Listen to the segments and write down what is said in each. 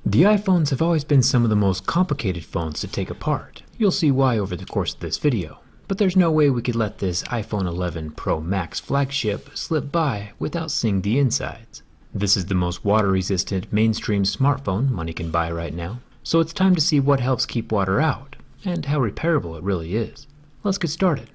The iPhones have always been some of the most complicated phones to take apart. You'll see why over the course of this video. But there's no way we could let this iPhone 11 Pro Max flagship slip by without seeing the insides. This is the most water-resistant mainstream smartphone money can buy right now, so it's time to see what helps keep water out, and how repairable it really is. Let's get started.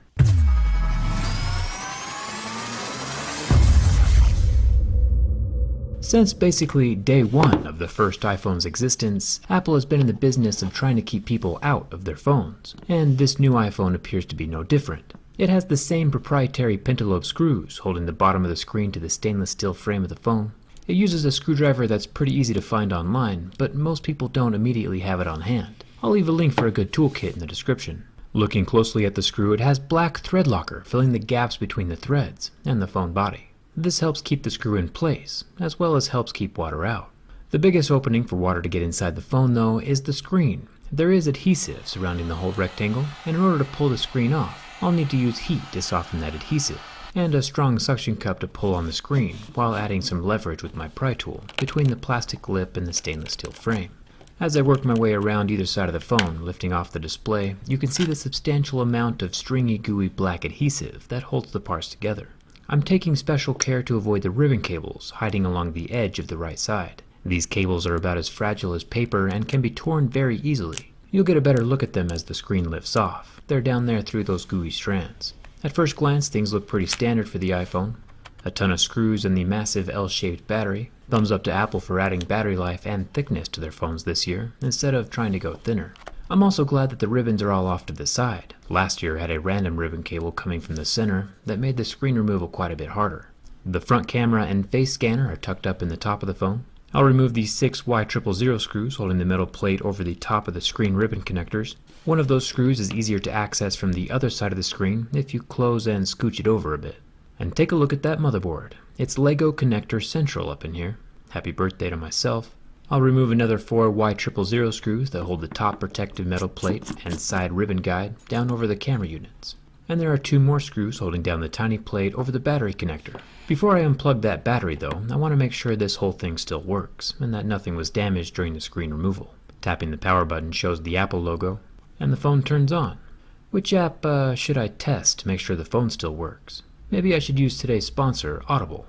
Since basically day one of the first iPhone's existence, Apple has been in the business of trying to keep people out of their phones, and this new iPhone appears to be no different. It has the same proprietary pentalobe screws holding the bottom of the screen to the stainless steel frame of the phone. It uses a screwdriver that's pretty easy to find online, but most people don't immediately have it on hand. I'll leave a link for a good toolkit in the description. Looking closely at the screw, it has black thread locker filling the gaps between the threads and the phone body. This helps keep the screw in place, as well as helps keep water out. The biggest opening for water to get inside the phone, though, is the screen. There is adhesive surrounding the whole rectangle, and in order to pull the screen off, I'll need to use heat to soften that adhesive, and a strong suction cup to pull on the screen, while adding some leverage with my pry tool between the plastic lip and the stainless steel frame. As I work my way around either side of the phone, lifting off the display, you can see the substantial amount of stringy, gooey black adhesive that holds the parts together. I'm taking special care to avoid the ribbon cables hiding along the edge of the right side. These cables are about as fragile as paper and can be torn very easily. You'll get a better look at them as the screen lifts off. They're down there through those gooey strands. At first glance, things look pretty standard for the iPhone. A ton of screws and the massive L-shaped battery. Thumbs up to Apple for adding battery life and thickness to their phones this year, instead of trying to go thinner. I'm also glad that the ribbons are all off to the side. Last year had a random ribbon cable coming from the center that made the screen removal quite a bit harder. The front camera and face scanner are tucked up in the top of the phone. I'll remove these 6 Y000 screws holding the metal plate over the top of the screen ribbon connectors. One of those screws is easier to access from the other side of the screen if you close and scooch it over a bit. And take a look at that motherboard. It's Lego Connector Central up in here. Happy birthday to myself. I'll remove another 4 Y000 screws that hold the top protective metal plate and side ribbon guide down over the camera units. And there are 2 more screws holding down the tiny plate over the battery connector. Before I unplug that battery though, I want to make sure this whole thing still works and that nothing was damaged during the screen removal. Tapping the power button shows the Apple logo and the phone turns on. Which app should I test to make sure the phone still works? Maybe I should use today's sponsor, Audible.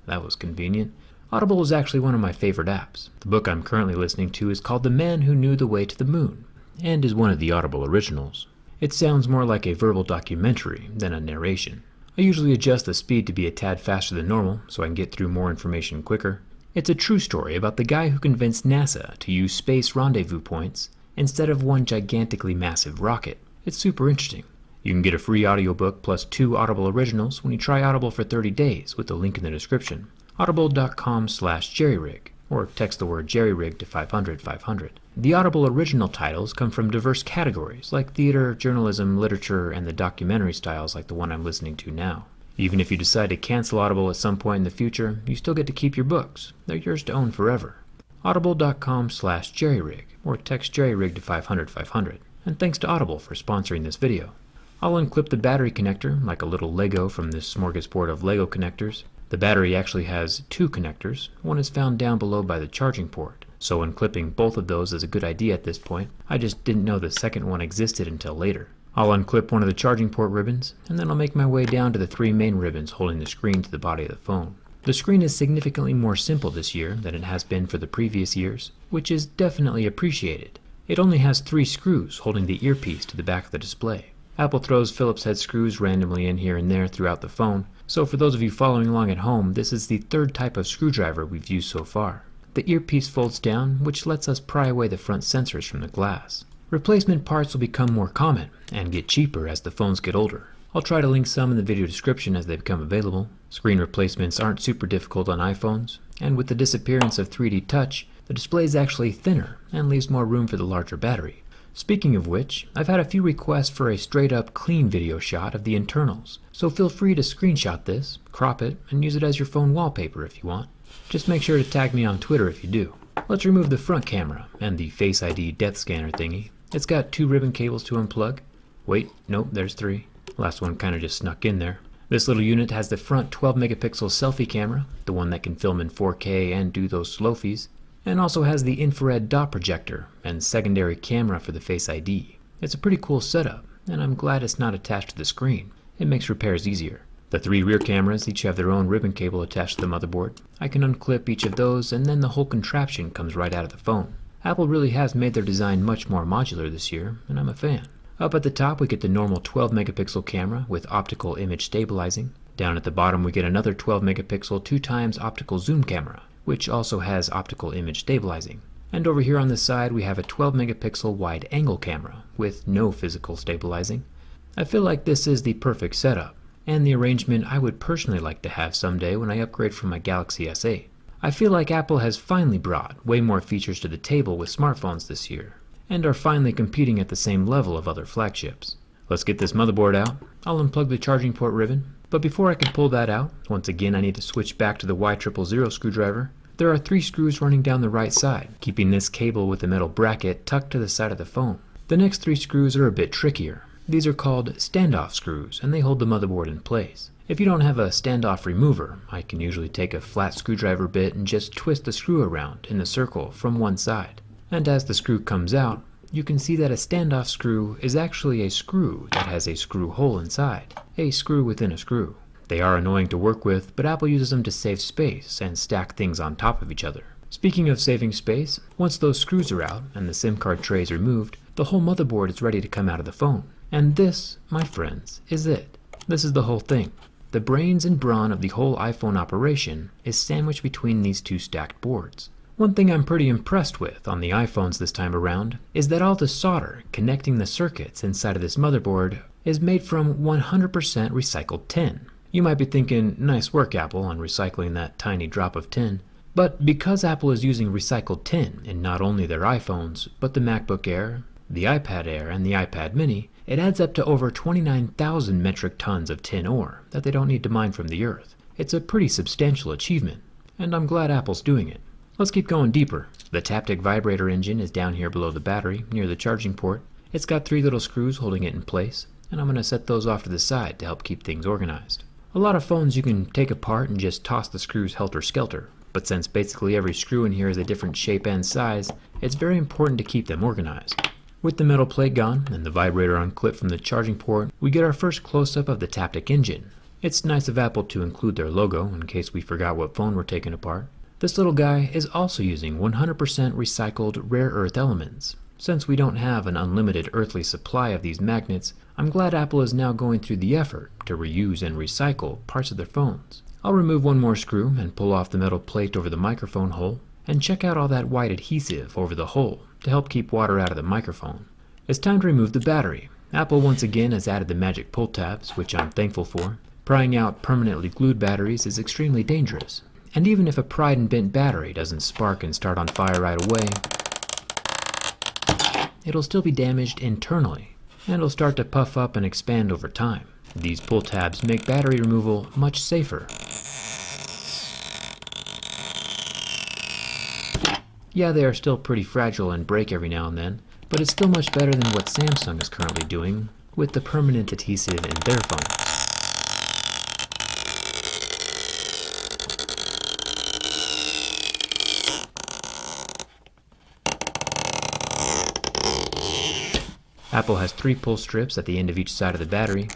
That was convenient. Audible is actually one of my favorite apps. The book I'm currently listening to is called The Man Who Knew the Way to the Moon, and is one of the Audible originals. It sounds more like a verbal documentary than a narration. I usually adjust the speed to be a tad faster than normal so I can get through more information quicker. It's a true story about the guy who convinced NASA to use space rendezvous points instead of one gigantically massive rocket. It's super interesting. You can get a free audiobook plus 2 Audible originals when you try Audible for 30 days with the link in the description. Audible.com/jerryrig, or text the word jerryrig to 500 500. The Audible original titles come from diverse categories like theater, journalism, literature, and the documentary styles like the one I'm listening to now. Even if you decide to cancel Audible at some point in the future, you still get to keep your books. They're yours to own forever. Audible.com/jerryrig, or text jerryrig to 500 500. And thanks to Audible for sponsoring this video. I'll unclip the battery connector like a little Lego from this smorgasbord of Lego connectors. The battery actually has 2 connectors. One is found down below by the charging port, so unclipping both of those is a good idea at this point. I just didn't know the second one existed until later. I'll unclip one of the charging port ribbons, and then I'll make my way down to the 3 main ribbons holding the screen to the body of the phone. The screen is significantly more simple this year than it has been for the previous years, which is definitely appreciated. It only has 3 screws holding the earpiece to the back of the display. Apple throws Phillips head screws randomly in here and there throughout the phone, so for those of you following along at home, this is the 3rd type of screwdriver we've used so far. The earpiece folds down, which lets us pry away the front sensors from the glass. Replacement parts will become more common and get cheaper as the phones get older. I'll try to link some in the video description as they become available. Screen replacements aren't super difficult on iPhones, and with the disappearance of 3D touch, the display is actually thinner and leaves more room for the larger battery. Speaking of which, I've had a few requests for a straight up clean video shot of the internals, so feel free to screenshot this, crop it, and use it as your phone wallpaper if you want. Just make sure to tag me on Twitter if you do. Let's remove the front camera and the Face ID depth scanner thingy. It's got 2 ribbon cables to unplug. Wait, nope, there's 3. Last one kinda just snuck in there. This little unit has the front 12 megapixel selfie camera, the one that can film in 4K and do those slofies. and also has the infrared dot projector and secondary camera for the Face ID. It's a pretty cool setup, and I'm glad it's not attached to the screen. It makes repairs easier. The 3 rear cameras each have their own ribbon cable attached to the motherboard. I can unclip each of those, and then the whole contraption comes right out of the phone. Apple really has made their design much more modular this year, and I'm a fan. Up at the top we get the normal 12 megapixel camera with optical image stabilizing. Down at the bottom we get another 12 megapixel 2x optical zoom camera, which also has optical image stabilizing. And over here on the side we have a 12 megapixel wide angle camera with no physical stabilizing. I feel like this is the perfect setup, and the arrangement I would personally like to have someday when I upgrade from my Galaxy S8. I feel like Apple has finally brought way more features to the table with smartphones this year, and are finally competing at the same level of other flagships. Let's get this motherboard out. I'll unplug the charging port ribbon, but before I can pull that out, once again I need to switch back to the Y000 screwdriver. There are 3 screws running down the right side, keeping this cable with the metal bracket tucked to the side of the phone. The next 3 screws are a bit trickier. These are called standoff screws, and they hold the motherboard in place. If you don't have a standoff remover, I can usually take a flat screwdriver bit and just twist the screw around in a circle from one side. And as the screw comes out, you can see that a standoff screw is actually a screw that has a screw hole inside, a screw within a screw. They are annoying to work with, but Apple uses them to save space and stack things on top of each other. Speaking of saving space, once those screws are out and the SIM card tray is removed, the whole motherboard is ready to come out of the phone. And this, my friends, is it. This is the whole thing. The brains and brawn of the whole iPhone operation is sandwiched between these 2 stacked boards. One thing I'm pretty impressed with on the iPhones this time around is that all the solder connecting the circuits inside of this motherboard is made from 100% recycled tin. You might be thinking, nice work Apple on recycling that tiny drop of tin. But because Apple is using recycled tin in not only their iPhones, but the MacBook Air, the iPad Air, and the iPad Mini, it adds up to over 29,000 metric tons of tin ore that they don't need to mine from the earth. It's a pretty substantial achievement, and I'm glad Apple's doing it. Let's keep going deeper. The Taptic vibrator engine is down here below the battery, near the charging port. It's got 3 little screws holding it in place, and I'm going to set those off to the side to help keep things organized. A lot of phones you can take apart and just toss the screws helter-skelter, but since basically every screw in here is a different shape and size, it's very important to keep them organized. With the metal plate gone and the vibrator unclipped from the charging port, we get our first close-up of the Taptic engine. It's nice of Apple to include their logo in case we forgot what phone we're taking apart. This little guy is also using 100% recycled rare earth elements. Since we don't have an unlimited earthly supply of these magnets, I'm glad Apple is now going through the effort to reuse and recycle parts of their phones. I'll remove one more screw and pull off the metal plate over the microphone hole, and check out all that white adhesive over the hole to help keep water out of the microphone. It's time to remove the battery. Apple once again has added the magic pull tabs, which I'm thankful for. Prying out permanently glued batteries is extremely dangerous, and even if a pried and bent battery doesn't spark and start on fire right away, it'll still be damaged internally, and it'll start to puff up and expand over time. These pull tabs make battery removal much safer. Yeah, they are still pretty fragile and break every now and then, but it's still much better than what Samsung is currently doing with the permanent adhesive in their phones. Apple has 3 pull strips at the end of each side of the battery.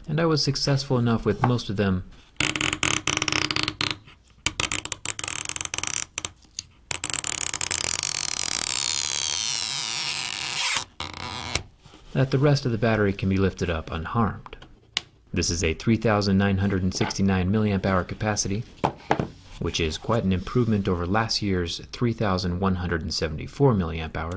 And I was successful enough with most of them that the rest of the battery can be lifted up unharmed. This is a 3,969 mAh capacity, which is quite an improvement over last year's 3,174 mAh.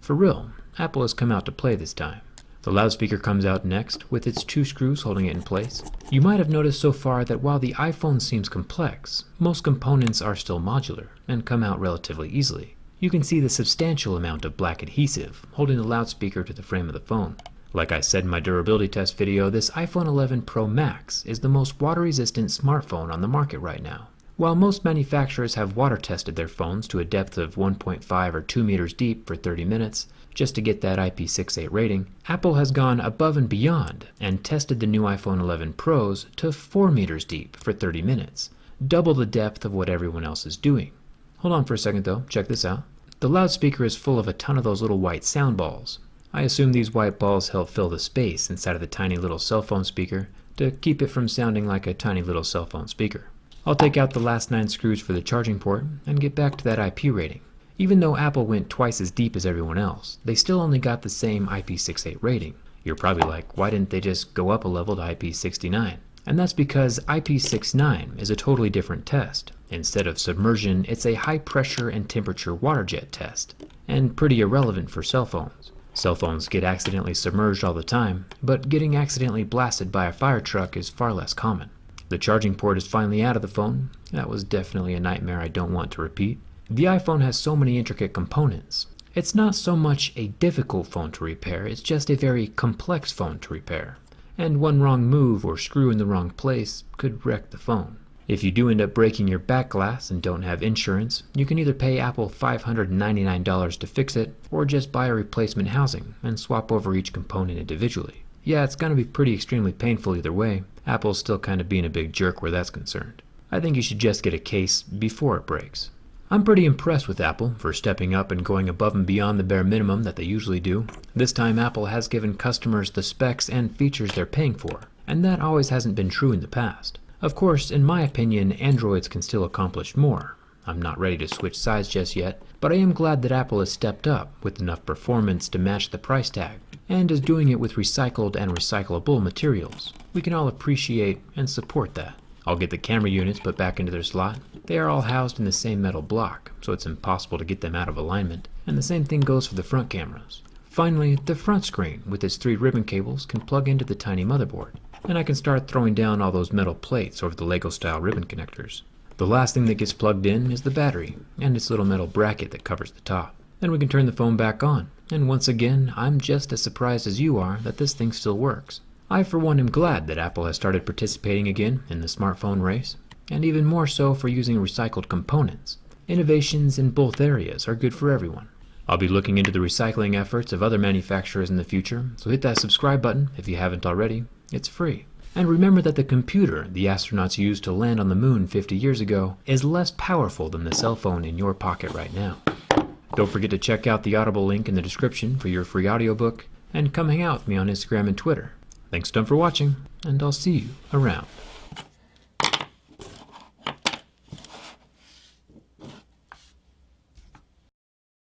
For real, Apple has come out to play this time. The loudspeaker comes out next, with its 2 screws holding it in place. You might have noticed so far that while the iPhone seems complex, most components are still modular and come out relatively easily. You can see the substantial amount of black adhesive holding the loudspeaker to the frame of the phone. Like I said in my durability test video, this iPhone 11 Pro Max is the most water-resistant smartphone on the market right now. While most manufacturers have water tested their phones to a depth of 1.5 or 2 meters deep for 30 minutes just to get that IP68 rating, Apple has gone above and beyond and tested the new iPhone 11 Pros to 4 meters deep for 30 minutes, double the depth of what everyone else is doing. Hold on for a second though, check this out. The loudspeaker is full of a ton of those little white sound balls. I assume these white balls help fill the space inside of the tiny little cell phone speaker to keep it from sounding like a tiny little cell phone speaker. I'll take out the last 9 screws for the charging port and get back to that IP rating. Even though Apple went twice as deep as everyone else, they still only got the same IP68 rating. You're probably like, why didn't they just go up a level to IP69? And that's because IP69 is a totally different test. Instead of submersion, it's a high pressure and temperature water jet test, and pretty irrelevant for cell phones. Cell phones get accidentally submerged all the time, but getting accidentally blasted by a fire truck is far less common. The charging port is finally out of the phone. That was definitely a nightmare I don't want to repeat. The iPhone has so many intricate components. It's not so much a difficult phone to repair, it's just a very complex phone to repair. And one wrong move or screw in the wrong place could wreck the phone. If you do end up breaking your back glass and don't have insurance, you can either pay Apple $599 to fix it, or just buy a replacement housing and swap over each component individually. Yeah, it's gonna be pretty extremely painful either way. Apple's still kind of being a big jerk where that's concerned. I think you should just get a case before it breaks. I'm pretty impressed with Apple for stepping up and going above and beyond the bare minimum that they usually do. This time Apple has given customers the specs and features they're paying for, and that always hasn't been true in the past. Of course, in my opinion, Androids can still accomplish more. I'm not ready to switch sides just yet, but I am glad that Apple has stepped up with enough performance to match the price tag, and is doing it with recycled and recyclable materials. We can all appreciate and support that. I'll get the camera units put back into their slot. They are all housed in the same metal block, so it's impossible to get them out of alignment, and the same thing goes for the front cameras. Finally, the front screen with its 3 ribbon cables can plug into the tiny motherboard, and I can start throwing down all those metal plates over the Lego style ribbon connectors. The last thing that gets plugged in is the battery and its little metal bracket that covers the top. Then we can turn the phone back on, and once again, I'm just as surprised as you are that this thing still works. I for one am glad that Apple has started participating again in the smartphone race, and even more so for using recycled components. Innovations in both areas are good for everyone. I'll be looking into the recycling efforts of other manufacturers in the future, so hit that subscribe button if you haven't already. It's free. And remember that the computer the astronauts used to land on the moon 50 years ago is less powerful than the cell phone in your pocket right now. Don't forget to check out the Audible link in the description for your free audiobook, and come hang out with me on Instagram and Twitter. Thanks a ton for watching, and I'll see you around.